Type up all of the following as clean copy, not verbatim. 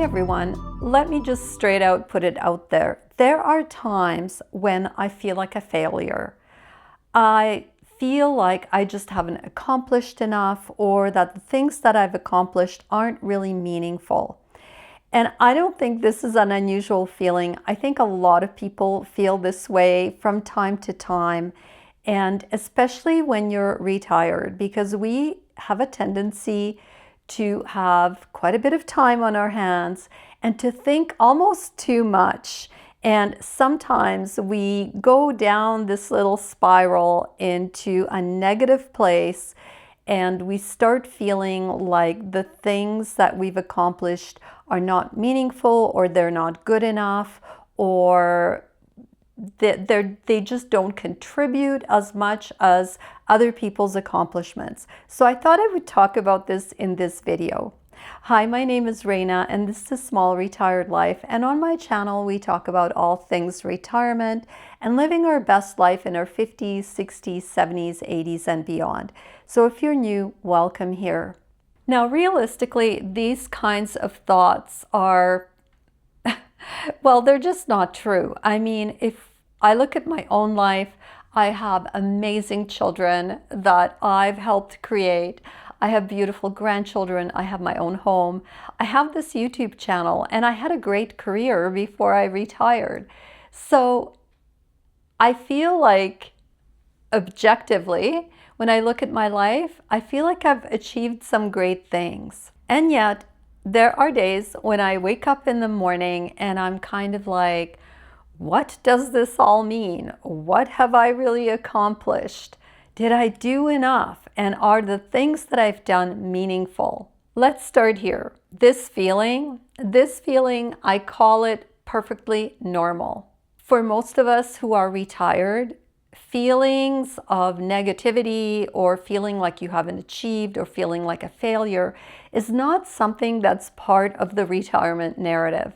Hi everyone. Let me just straight out put it out there. There are times when I feel like a failure. I feel like I just haven't accomplished enough, or that the things that I've accomplished aren't really meaningful. And I don't think this is an unusual feeling. I think a lot of people feel this way from time to time, and especially when you're retired, because we have a tendency to have quite a bit of time on our hands and to think almost too much. And sometimes we go down this little spiral into a negative place, and we start feeling like the things that we've accomplished are not meaningful, or they're not good enough, or they just don't contribute as much as other people's accomplishments. So I thought I would talk about this in this video. Hi, my name is Raina, and this is Small Retired Life, and on my channel we talk about all things retirement and living our best life in our 50s, 60s, 70s, 80s, and beyond. So if you're new, welcome here. Now, realistically, these kinds of thoughts are, well, they're just not true. I mean, if I look at my own life, I have amazing children that I've helped create. I have beautiful grandchildren. I have my own home. I have this YouTube channel, and I had a great career before I retired. So I feel like, objectively, when I look at my life, I feel like I've achieved some great things. And yet, there are days when I wake up in the morning and I'm kind of like, what does this all mean? What have I really accomplished? Did I do enough? And are the things that I've done meaningful? Let's start here. This feeling, I call it perfectly normal. For most of us who are retired, feelings of negativity or feeling like you haven't achieved or feeling like a failure is not something that's part of the retirement narrative.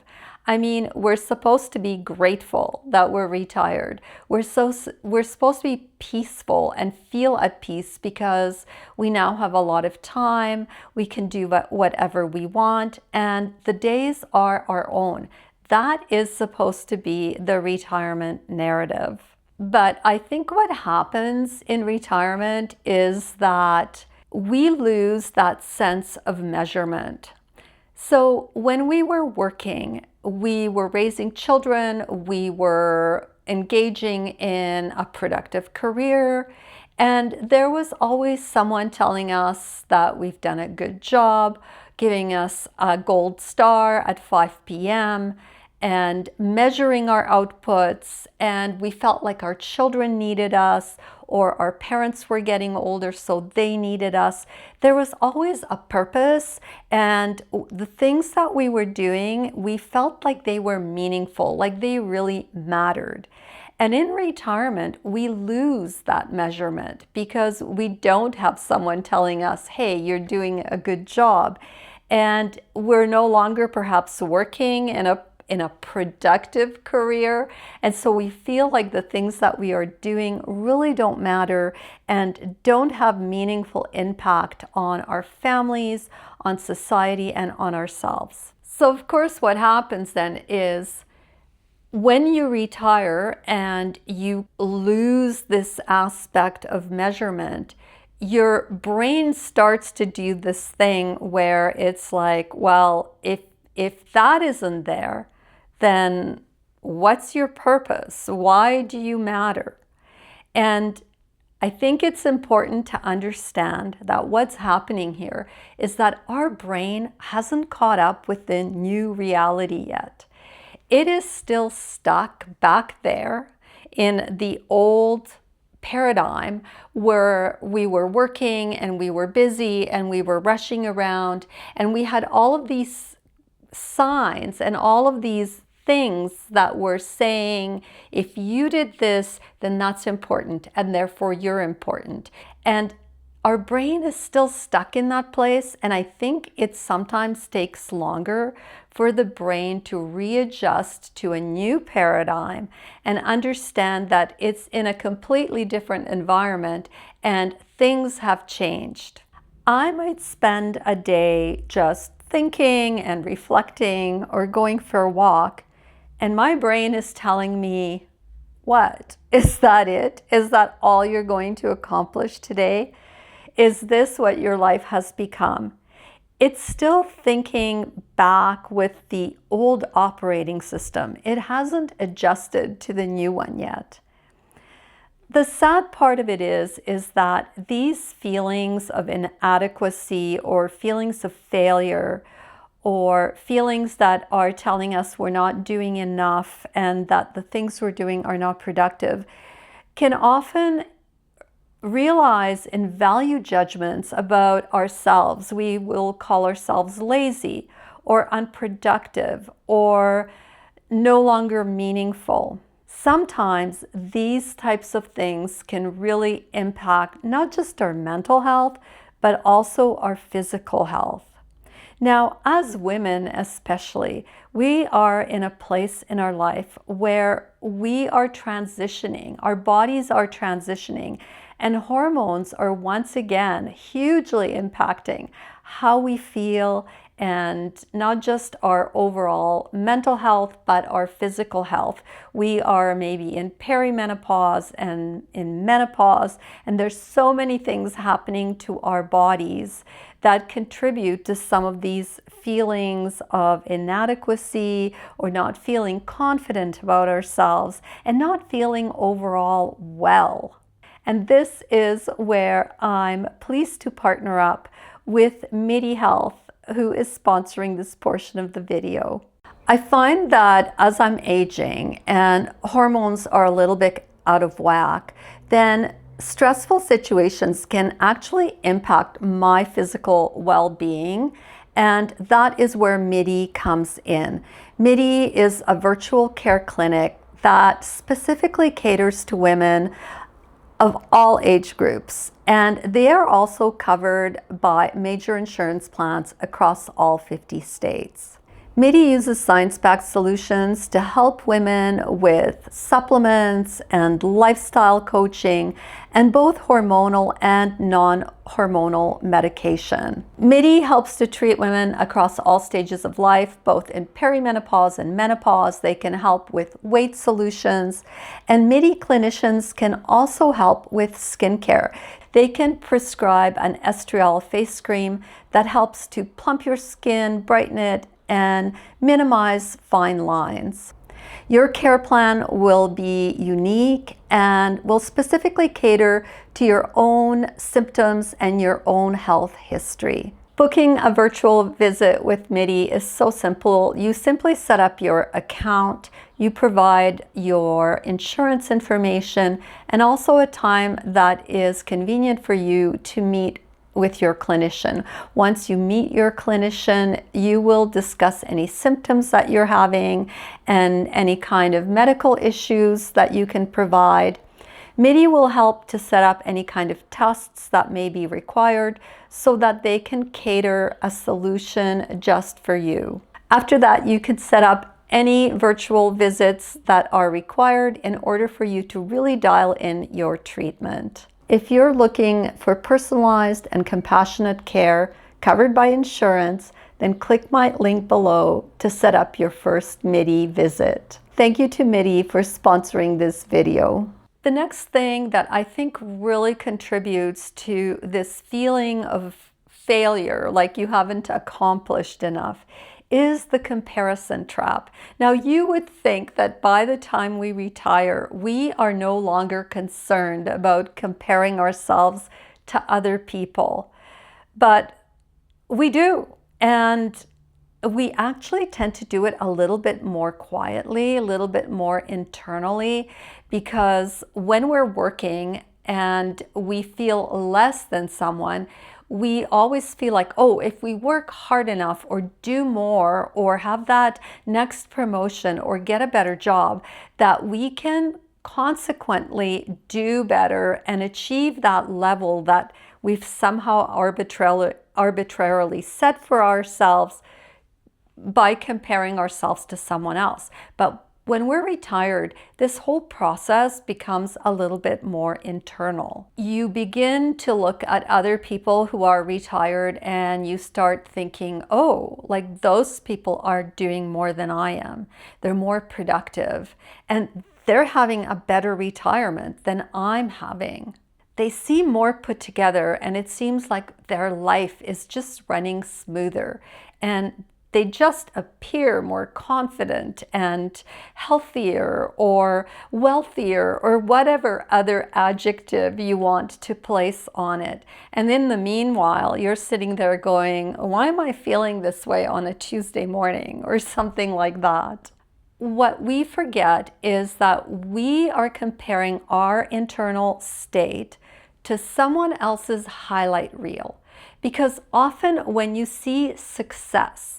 I mean, we're supposed to be grateful that we're retired. We're supposed to be peaceful and feel at peace because we now have a lot of time. We can do whatever we want, and the days are our own. That is supposed to be the retirement narrative. But I think what happens in retirement is that we lose that sense of measurement. So when we were working, we were raising children, we were engaging in a productive career, and there was always someone telling us that we've done a good job, giving us a gold star at 5 p.m., and measuring our outputs, and we felt like our children needed us, or our parents were getting older so they needed us. There was always a purpose, and the things that we were doing, we felt like they were meaningful, like they really mattered. And in retirement, we lose that measurement because we don't have someone telling us, hey, you're doing a good job. And we're no longer perhaps working in a productive career. And so we feel like the things that we are doing really don't matter and don't have meaningful impact on our families, on society, and on ourselves. So of course, what happens then is when you retire and you lose this aspect of measurement, your brain starts to do this thing where it's like, well, if that isn't there, then what's your purpose? Why do you matter? And I think it's important to understand that what's happening here is that our brain hasn't caught up with the new reality yet. It is still stuck back there in the old paradigm where we were working and we were busy and we were rushing around, and we had all of these signs and all of these things that were saying, if you did this, then that's important, and therefore you're important. And our brain is still stuck in that place, and I think it sometimes takes longer for the brain to readjust to a new paradigm and understand that it's in a completely different environment and things have changed. I might spend a day just thinking and reflecting or going for a walk, and my brain is telling me, what? Is that it? Is that all you're going to accomplish today? Is this what your life has become? It's still thinking back with the old operating system. It hasn't adjusted to the new one yet. The sad part of it is that these feelings of inadequacy or feelings of failure or feelings that are telling us we're not doing enough and that the things we're doing are not productive can often realize in value judgments about ourselves. We will call ourselves lazy or unproductive or no longer meaningful. Sometimes these types of things can really impact not just our mental health, but also our physical health. Now, as women especially, we are in a place in our life where we are transitioning, our bodies are transitioning, and hormones are once again hugely impacting how we feel, and not just our overall mental health, but our physical health. We are maybe in perimenopause and in menopause, and there's so many things happening to our bodies that contribute to some of these feelings of inadequacy or not feeling confident about ourselves and not feeling overall well. And this is where I'm pleased to partner up with MIDI Health, who is sponsoring this portion of the video. I find that as I'm aging and hormones are a little bit out of whack, then stressful situations can actually impact my physical well-being, and that is where MIDI comes in. MIDI is a virtual care clinic that specifically caters to women of all age groups, and they are also covered by major insurance plans across all 50 states. MIDI uses science-backed solutions to help women with supplements and lifestyle coaching and both hormonal and non-hormonal medication. MIDI helps to treat women across all stages of life, both in perimenopause and menopause. They can help with weight solutions, and MIDI clinicians can also help with skincare. They can prescribe an estriol face cream that helps to plump your skin, brighten it, and minimize fine lines. Your care plan will be unique and will specifically cater to your own symptoms and your own health history. Booking a virtual visit with MIDI is so simple. You simply set up your account, you provide your insurance information, and also a time that is convenient for you to meet with your clinician. Once you meet your clinician, you will discuss any symptoms that you're having and any kind of medical issues that you can provide. MIDI will help to set up any kind of tests that may be required so that they can cater a solution just for you. After that, you can set up any virtual visits that are required in order for you to really dial in your treatment. If you're looking for personalized and compassionate care covered by insurance, then click my link below to set up your first MIDI visit. Thank you to MIDI for sponsoring this video. The next thing that I think really contributes to this feeling of failure, like you haven't accomplished enough, is the comparison trap. Now, you would think that by the time we retire, we are no longer concerned about comparing ourselves to other people, but we do. And we actually tend to do it a little bit more quietly, a little bit more internally, because when we're working and we feel less than someone, we always feel like, oh, if we work hard enough or do more or have that next promotion or get a better job, that we can consequently do better and achieve that level that we've somehow arbitrarily set for ourselves by comparing ourselves to someone else. But When we're retired, this whole process becomes a little bit more internal. You begin to look at other people who are retired and you start thinking, oh, like those people are doing more than I am. They're more productive and they're having a better retirement than I'm having. They seem more put together and it seems like their life is just running smoother and they just appear more confident and healthier or wealthier or whatever other adjective you want to place on it. And in the meanwhile, you're sitting there going, why am I feeling this way on a Tuesday morning or something like that? What we forget is that we are comparing our internal state to someone else's highlight reel. Because often when you see success,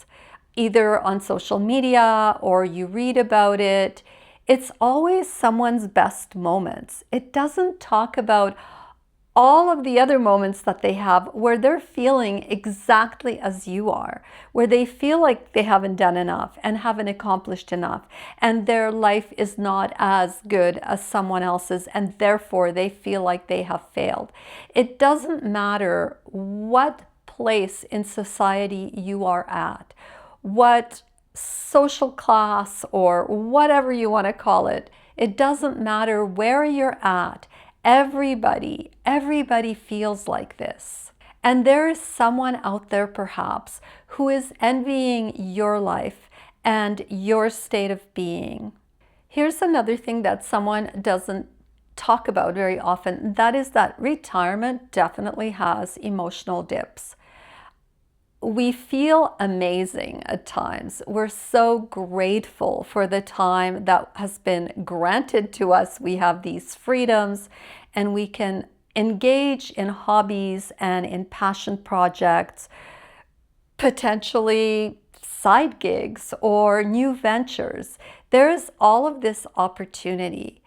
either on social media or you read about it, it's always someone's best moments. It doesn't talk about all of the other moments that they have where they're feeling exactly as you are, where they feel like they haven't done enough and haven't accomplished enough, and their life is not as good as someone else's, and therefore they feel like they have failed. It doesn't matter what place in society you are at, what social class or whatever you want to call it. It doesn't matter where you're at. Everybody feels like this. And there is someone out there perhaps who is envying your life and your state of being. Here's another thing that someone doesn't talk about very often. That is that retirement definitely has emotional dips. We feel amazing at times. We're so grateful for the time that has been granted to us. We have these freedoms and we can engage in hobbies and in passion projects, potentially side gigs or new ventures. There's all of this opportunity.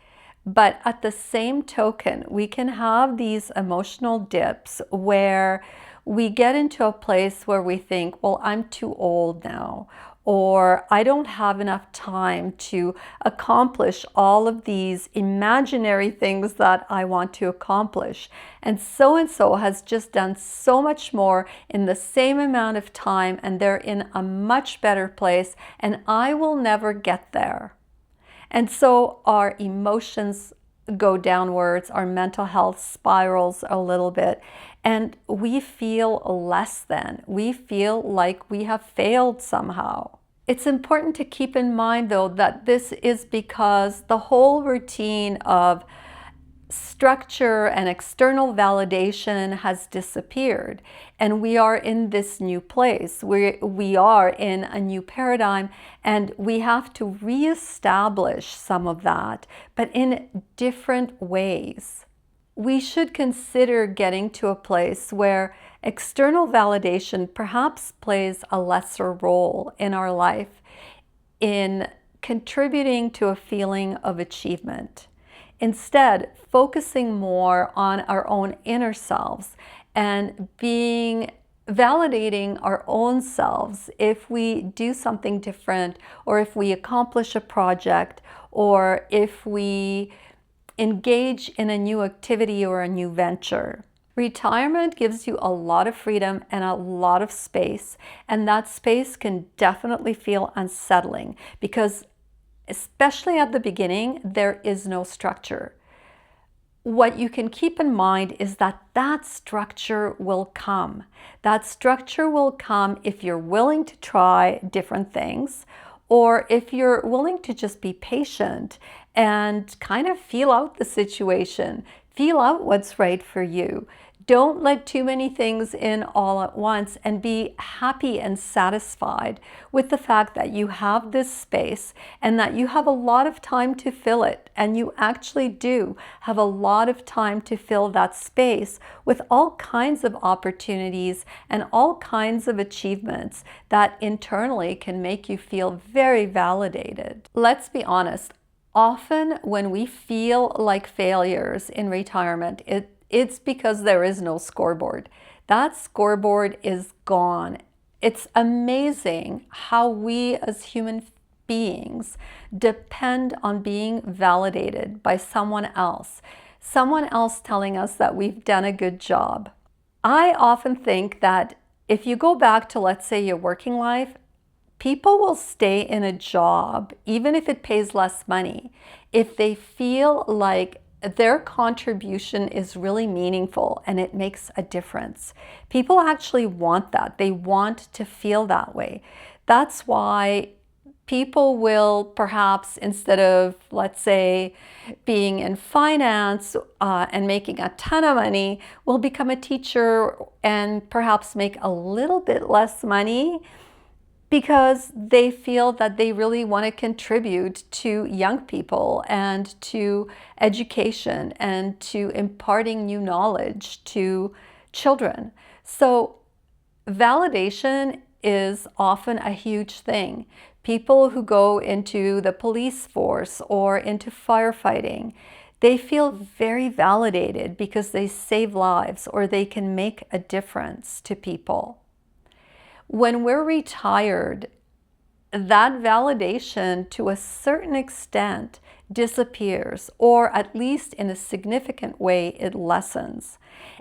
But at the same token, we can have these emotional dips where we get into a place where we think, well, I'm too old now, or I don't have enough time to accomplish all of these imaginary things that I want to accomplish. And so has just done so much more in the same amount of time, and they're in a much better place, and I will never get there. And so our emotions go downwards, our mental health spirals a little bit, and we feel less than. We feel like we have failed somehow. It's important to keep in mind, though, that this is because the whole routine of structure and external validation has disappeared, and we are in this new place. We are in a new paradigm, and we have to reestablish some of that, but in different ways. We should consider getting to a place where external validation perhaps plays a lesser role in our life in contributing to a feeling of achievement. Instead, focusing more on our own inner selves and validating our own selves if we do something different, or if we accomplish a project, or if we engage in a new activity or a new venture. Retirement gives you a lot of freedom and a lot of space, and that space can definitely feel unsettling because especially at the beginning, there is no structure. What you can keep in mind is that that structure will come. That structure will come if you're willing to try different things, or if you're willing to just be patient and kind of feel out the situation, feel out what's right for you. Don't let too many things in all at once, and be happy and satisfied with the fact that you have this space and that you have a lot of time to fill it. And you actually do have a lot of time to fill that space with all kinds of opportunities and all kinds of achievements that internally can make you feel very validated. Let's be honest, often when we feel like failures in retirement, it's because there is no scoreboard. That scoreboard is gone. It's amazing how we as human beings depend on being validated by someone else telling us that we've done a good job. I often think that if you go back to, let's say, your working life, people will stay in a job, even if it pays less money, if they feel like their contribution is really meaningful and it makes a difference. People actually want that. They want to feel that way. That's why people will perhaps, instead of, let's say, being in finance and making a ton of money, will become a teacher and perhaps make a little bit less money because they feel that they really want to contribute to young people and to education and to imparting new knowledge to children. So validation is often a huge thing. People who go into the police force or into firefighting, they feel very validated because they save lives or they can make a difference to people. When we're retired, that validation to a certain extent disappears, or at least in a significant way it lessens.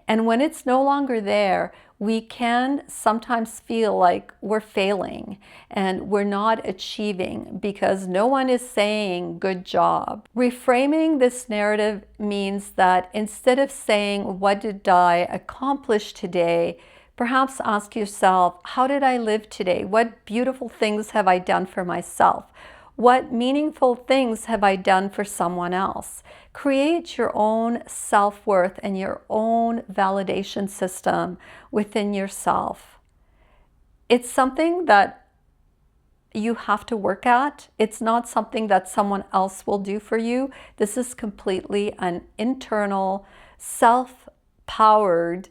And when it's no longer there, we can sometimes feel like we're failing and we're not achieving because no one is saying good job. Reframing this narrative means that instead of saying, what did I accomplish today, perhaps ask yourself, how did I live today? What beautiful things have I done for myself? What meaningful things have I done for someone else? Create your own self-worth and your own validation system within yourself. It's something that you have to work at. It's not something that someone else will do for you. This is completely an internal, self-powered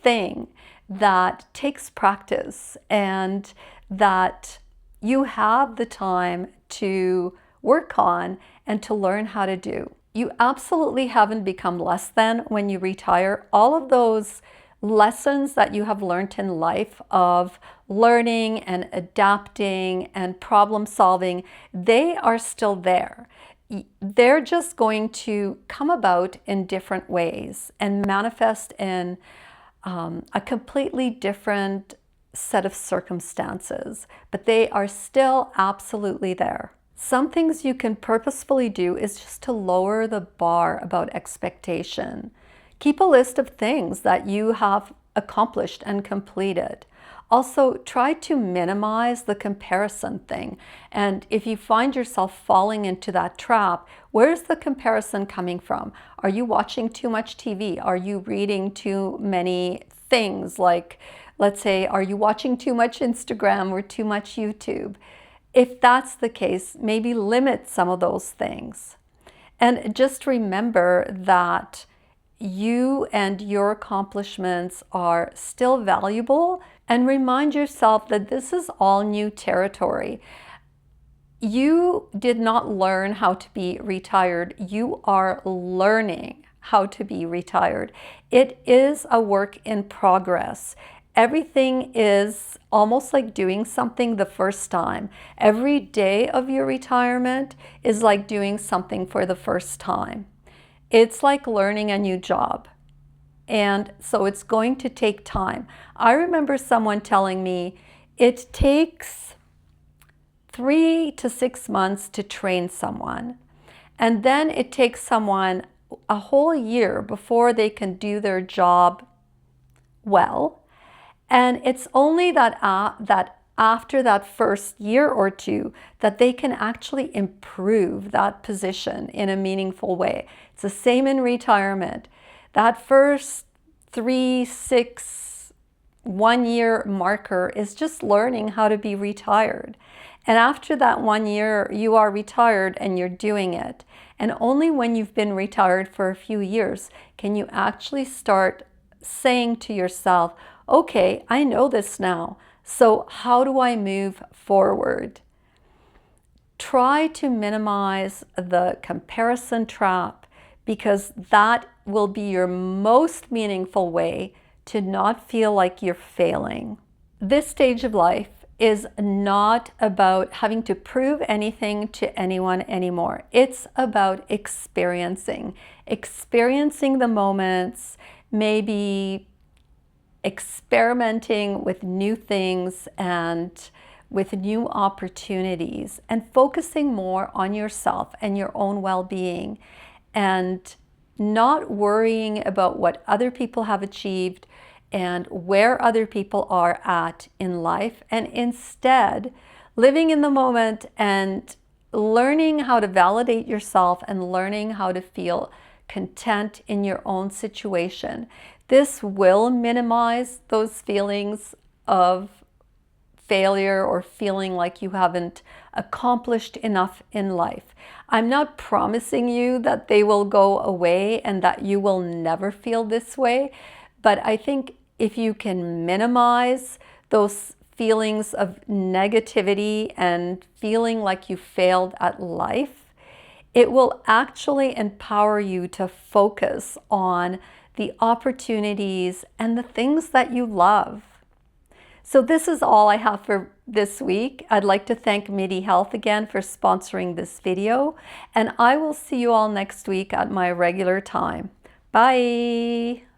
thing that takes practice and that you have the time to work on and to learn how to do. You absolutely haven't become less than when you retire. All of those lessons that you have learned in life of learning and adapting and problem solving, they are still there. They're just going to come about in different ways and manifest in a completely different set of circumstances, but they are still absolutely there. Some things you can purposefully do is just to lower the bar about expectation. Keep a list of things that you have accomplished and completed. Also, try to minimize the comparison thing. And if you find yourself falling into that trap, where's the comparison coming from? Are you watching too much TV? Are you reading too many things? Like, let's say, are you watching too much Instagram or too much YouTube? If that's the case, maybe limit some of those things. And just remember that you and your accomplishments are still valuable, and remind yourself that this is all new territory. You did not learn how to be retired. You are learning how to be retired. It is a work in progress. Everything is almost like doing something the first time. Every day of your retirement is like doing something for the first time. It's like learning a new job. And so it's going to take time. I remember someone telling me it takes 3 to 6 months to train someone. And then it takes someone a whole year before they can do their job well. And it's only that after that first year or two that they can actually improve that position in a meaningful way. It's the same in retirement. That first 3, 6, 1 year marker is just learning how to be retired. And after that 1 year, you are retired and you're doing it. And only when you've been retired for a few years can you actually start saying to yourself, okay, I know this now, so how do I move forward? Try to minimize the comparison trap, because that will be your most meaningful way to not feel like you're failing. This stage of life is not about having to prove anything to anyone anymore. It's about experiencing the moments, maybe experimenting with new things and with new opportunities, and focusing more on yourself and your own well-being, and not worrying about what other people have achieved and where other people are at in life, and instead living in the moment and learning how to validate yourself and learning how to feel content in your own situation. This will minimize those feelings of failure or feeling like you haven't accomplished enough in life. I'm not promising you that they will go away and that you will never feel this way, but I think if you can minimize those feelings of negativity and feeling like you failed at life, it will actually empower you to focus on the opportunities and the things that you love. So this is all I have for this week. I'd like to thank MIDI Health again for sponsoring this video, and I will see you all next week at my regular time. Bye!